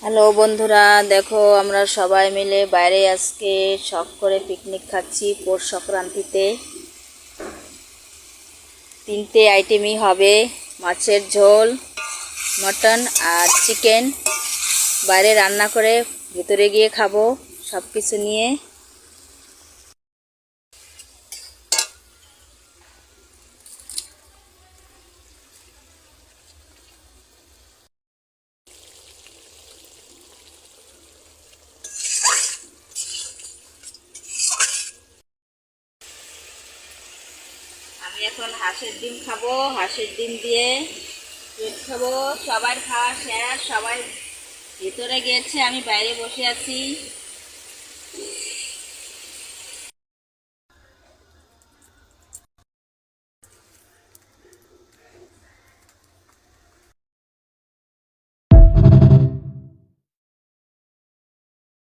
Hello বন্ধুরা, দেখো আমরা সবাই মিলে বাইরে আজকে শখ করে পিকনিক খাচ্ছি। পৌষ সংক্রান্তিতে তিনটে আইটেমই হবে: মাছের ঝোল, মটন আর চিকেন। বাইরে রান্না করে ভেতরে গিয়ে খাবো সব কিছু নিয়ে। আমি এখন হাঁসের ডিম খাবো। হাঁসের ডিম দিয়ে পেট খাবো। সবার খাওয়া শেষ, সবাই ভেতরে গিয়েছে, আমি বাইরে বসে আছি।